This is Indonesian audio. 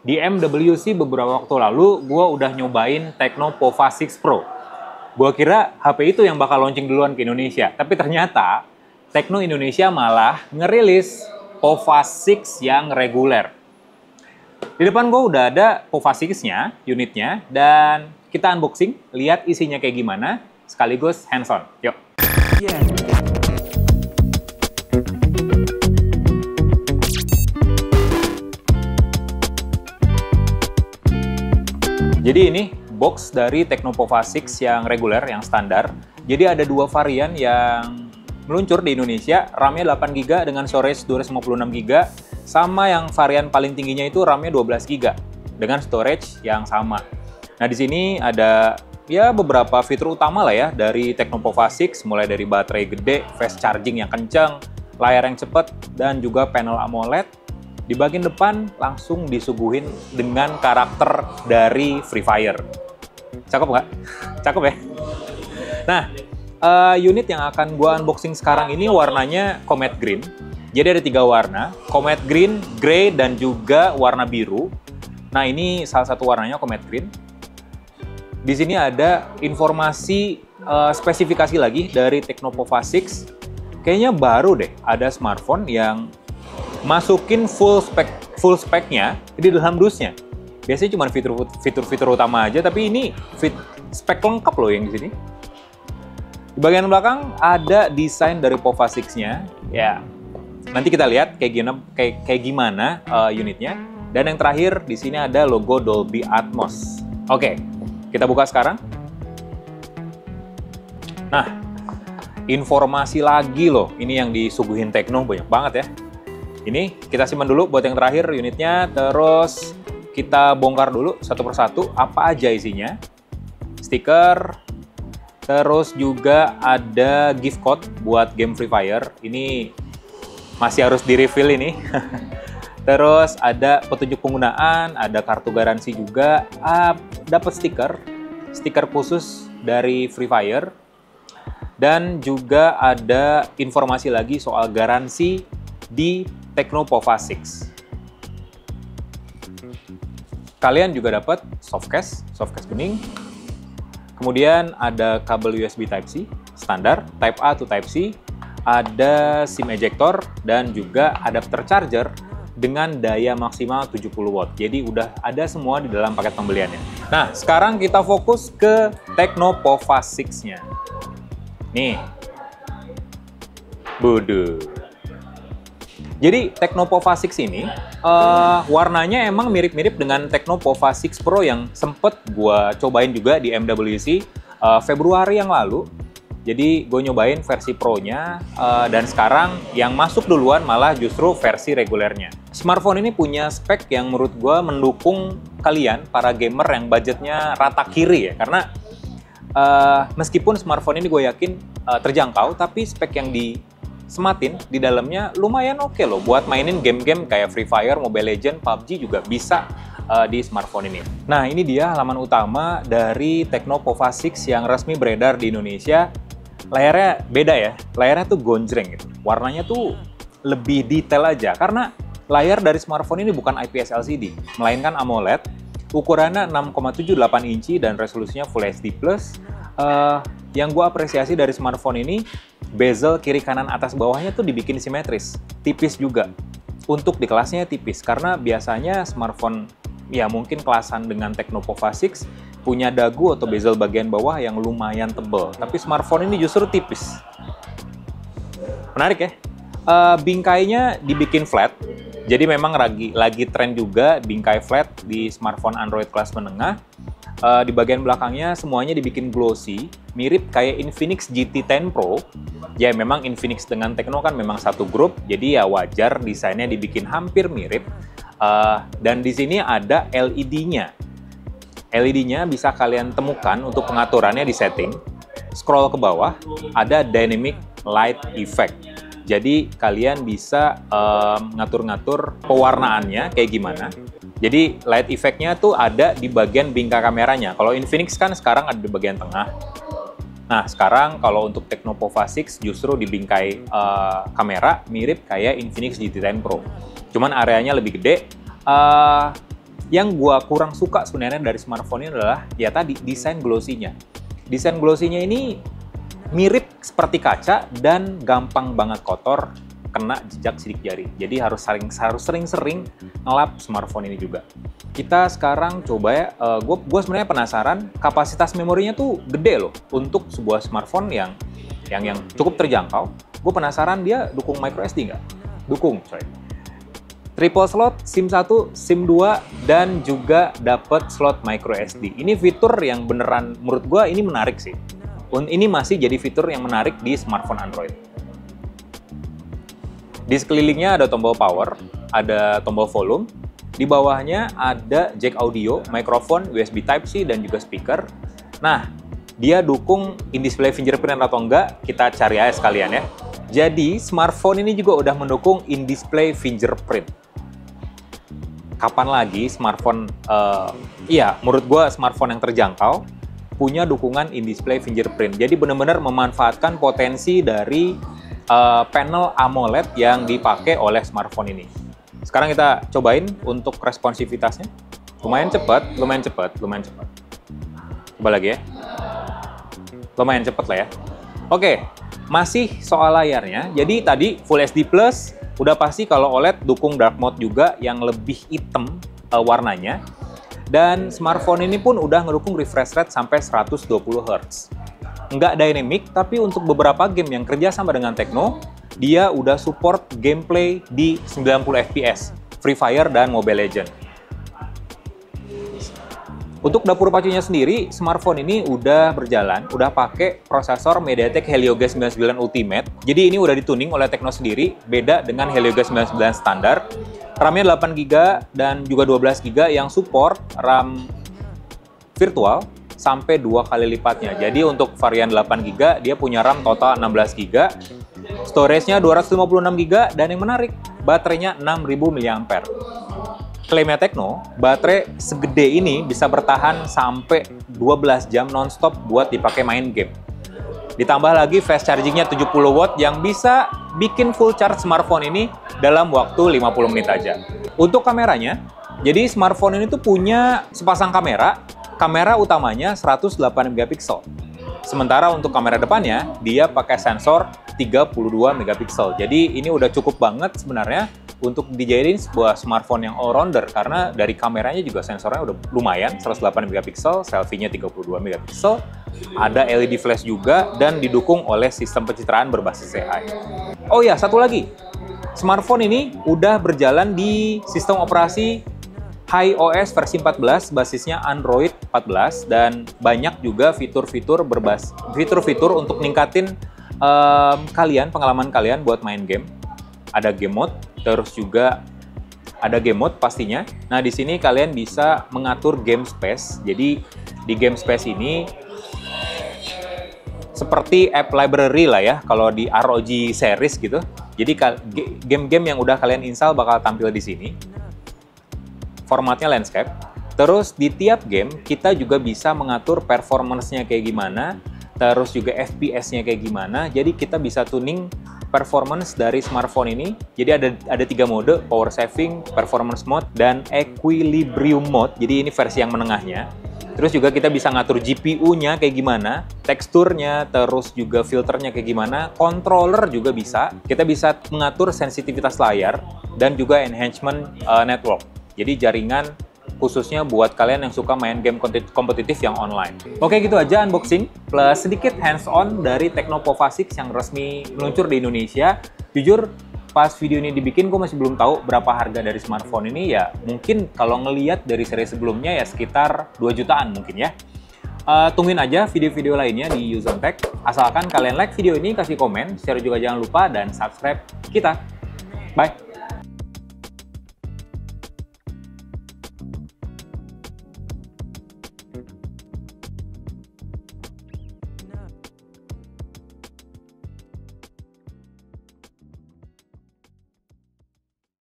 Di MWC beberapa waktu lalu, gue udah nyobain Tecno Pova 6 Pro. Gue kira HP itu yang bakal launching duluan ke Indonesia. Tapi ternyata, Tecno Indonesia malah ngerilis Pova 6 yang reguler. Di depan gue udah ada Pova 6-nya, unitnya, dan kita unboxing, lihat isinya kayak gimana, sekaligus hands-on. Yuk! Jadi ini box dari Tecno Pova 6 yang reguler, yang standar. Jadi ada dua varian yang meluncur di Indonesia, RAM-nya 8GB dengan storage 256GB, sama yang varian paling tingginya itu RAM-nya 12GB dengan storage yang sama. Nah, di sini ada ya beberapa fitur utama lah ya dari Tecno Pova 6, mulai dari baterai gede, fast charging yang kencang, layar yang cepat, dan juga panel AMOLED. Di bagian depan langsung disuguhin dengan karakter dari Free Fire. Cakep nggak? Cakep ya? Nah, unit yang akan gua unboxing sekarang ini warnanya Comet Green. Jadi ada 3 warna, Comet Green, Grey, dan juga warna biru. Nah, ini salah satu warnanya Comet Green. Di sini ada informasi spesifikasi lagi dari Tecno Pova 6. Kayaknya baru deh ada smartphone yang masukin full spec-nya di dalam dusnya. Biasanya cuma fitur-fitur utama aja, tapi ini spek lengkap loh yang di sini. Di bagian belakang ada desain dari Pova 6-nya. Ya, nanti kita lihat kayak gimana unitnya. Dan yang terakhir di sini ada logo Dolby Atmos. Oke, kita buka sekarang. Nah, informasi lagi loh. Ini yang disuguhin Tecno banyak banget ya. Ini kita simpan dulu buat yang terakhir unitnya, terus kita bongkar dulu satu persatu apa aja isinya. Stiker, terus juga ada gift code buat game Free Fire. Ini masih harus di-refill ini. Terus ada petunjuk penggunaan, ada kartu garansi juga, dapat stiker khusus dari Free Fire. Dan juga ada informasi lagi soal garansi di Tecno Pova 6. Kalian juga dapat softcase kuning. Kemudian ada kabel USB Type-C standar, Type A to Type-C, ada SIM ejector, dan juga adapter charger dengan daya maksimal 70 watt. Jadi udah ada semua di dalam paket pembeliannya. Nah, sekarang kita fokus ke Tecno Pova 6-nya. Nih. Bodoh. Jadi Tecno Pova 6 ini warnanya emang mirip-mirip dengan Tecno Pova 6 Pro yang sempet gue cobain juga di MWC Februari yang lalu. Jadi gue nyobain versi Pro-nya dan sekarang yang masuk duluan malah justru versi regulernya. Smartphone ini punya spek yang menurut gue mendukung kalian, para gamer yang budgetnya rata kiri ya. Karena meskipun smartphone ini gue yakin terjangkau, tapi spek yang sematin di dalamnya lumayan oke loh buat mainin game-game kayak Free Fire, Mobile Legends, PUBG juga bisa di smartphone ini. Nah, ini dia halaman utama dari Tecno Pova 6 yang resmi beredar di Indonesia. Layarnya beda ya, layarnya tuh gonjreng gitu. Warnanya tuh lebih detail aja karena layar dari smartphone ini bukan IPS LCD, melainkan AMOLED. Ukurannya 6,78 inci dan resolusinya Full HD+. Yang gue apresiasi dari smartphone ini, bezel kiri kanan atas bawahnya tuh dibikin simetris, tipis juga. Untuk di kelasnya tipis, karena biasanya smartphone ya mungkin kelasan dengan Tecno Pova 6 punya dagu atau bezel bagian bawah yang lumayan tebal. Tapi smartphone ini justru tipis. Menarik ya? Bingkainya dibikin flat, jadi memang lagi tren juga bingkai flat di smartphone Android kelas menengah. Di bagian belakangnya semuanya dibikin glossy, mirip kayak Infinix GT10 Pro. Ya memang Infinix dengan Tecno kan memang satu grup, jadi ya wajar desainnya dibikin hampir mirip. Dan di sini ada LED-nya. LED-nya bisa kalian temukan untuk pengaturannya di setting. Scroll ke bawah, ada Dynamic Light Effect. Jadi kalian bisa ngatur-ngatur pewarnaannya kayak gimana. Jadi light effect-nya tuh ada di bagian bingkai kameranya. Kalau Infinix kan sekarang ada di bagian tengah. Nah, sekarang kalau untuk Tecno Pova 6 justru di bingkai kamera mirip kayak Infinix GT10 Pro. Cuman areanya lebih gede. Yang gua kurang suka sebenarnya dari smartphone ini adalah ya tadi desain glossy-nya. Desain glossy-nya ini mirip seperti kaca dan gampang banget kotor, kena jejak sidik jari. Jadi harus sering-sering ngelap smartphone ini juga. Kita sekarang coba ya, gue sebenarnya penasaran kapasitas memorinya tuh gede loh untuk sebuah smartphone yang cukup terjangkau. Gue penasaran dia dukung microSD nggak? Dukung, coy. Triple slot, SIM 1, SIM 2, dan juga dapat slot microSD. Ini fitur yang beneran menurut gue ini menarik sih. Ini masih jadi fitur yang menarik di smartphone Android. Di sekelilingnya ada tombol power, ada tombol volume, di bawahnya ada jack audio, mikrofon, USB Type-C, dan juga speaker. Nah, dia dukung in-display fingerprint atau enggak, kita cari aja sekalian ya. Jadi, smartphone ini juga udah mendukung in-display fingerprint. Kapan lagi smartphone, menurut gue smartphone yang terjangkau punya dukungan in-display fingerprint. Jadi benar-benar memanfaatkan potensi dari panel AMOLED yang dipakai oleh smartphone ini. Sekarang kita cobain untuk responsivitasnya. Lumayan cepat. Coba lagi ya. Lumayan cepat lah ya. Oke, masih soal layarnya. Jadi tadi Full HD Plus, udah pasti kalau OLED dukung dark mode juga yang lebih hitam warnanya. Dan smartphone ini pun udah ngedukung refresh rate sampai 120 Hz. Nggak dynamic, tapi untuk beberapa game yang kerja sama dengan Tecno, dia udah support gameplay di 90 FPS, Free Fire dan Mobile Legends. Untuk dapur pacunya sendiri, smartphone ini udah berjalan, udah pakai prosesor MediaTek Helio G99 Ultimate. Jadi ini udah dituning oleh Tecno sendiri, beda dengan Helio G99 standar. RAM-nya 8GB dan juga 12GB yang support RAM virtual sampai 2 kali lipatnya. Jadi untuk varian 8GB dia punya RAM total 16GB, storage-nya 256GB, dan yang menarik, baterainya 6000 mAh. Klaimnya Tecno, baterai segede ini bisa bertahan sampai 12 jam nonstop buat dipakai main game. Ditambah lagi fast charging-nya 70 watt yang bisa bikin full charge smartphone ini dalam waktu 50 menit aja. Untuk kameranya, jadi smartphone ini tuh punya sepasang kamera utamanya 108 megapiksel. Sementara untuk kamera depannya, dia pakai sensor 32 megapiksel. Jadi ini udah cukup banget sebenarnya untuk dijadiin sebuah smartphone yang all-rounder, karena dari kameranya juga sensornya udah lumayan, 108 megapiksel, selfie-nya 32 megapiksel, ada LED flash juga, dan didukung oleh sistem pencitraan berbasis AI. Oh ya, satu lagi, smartphone ini udah berjalan di sistem operasi iOS versi 14, basisnya Android 14, dan banyak juga fitur-fitur untuk ningkatin pengalaman kalian buat main game. Ada game mode, terus juga ada game mode pastinya. Nah, di sini kalian bisa mengatur game space. Jadi di game space ini seperti app library lah ya, kalau di ROG series gitu. Jadi game-game yang udah kalian install bakal tampil di sini. Formatnya landscape. Terus di tiap game kita juga bisa mengatur performance-nya kayak gimana, terus juga FPS-nya kayak gimana. Jadi kita bisa tuning performance dari smartphone ini. Jadi ada 3 mode, power saving, performance mode, dan equilibrium mode. Jadi ini versi yang menengahnya. Terus juga kita bisa ngatur GPU-nya kayak gimana, teksturnya, terus juga filternya kayak gimana, controller juga bisa. Kita bisa mengatur sensitivitas layar dan juga enhancement network. Jadi jaringan khususnya buat kalian yang suka main game kompetitif yang online. Oke, gitu aja unboxing plus sedikit hands-on dari Tecno Pova 6 yang resmi meluncur di Indonesia. Jujur, pas video ini dibikin gue masih belum tahu berapa harga dari smartphone ini. Ya mungkin kalau ngelihat dari seri sebelumnya ya sekitar 2 jutaan mungkin ya. Tungguin aja video-video lainnya di Use On Tech. Asalkan kalian like video ini, kasih komen, share juga jangan lupa, dan subscribe kita. Bye!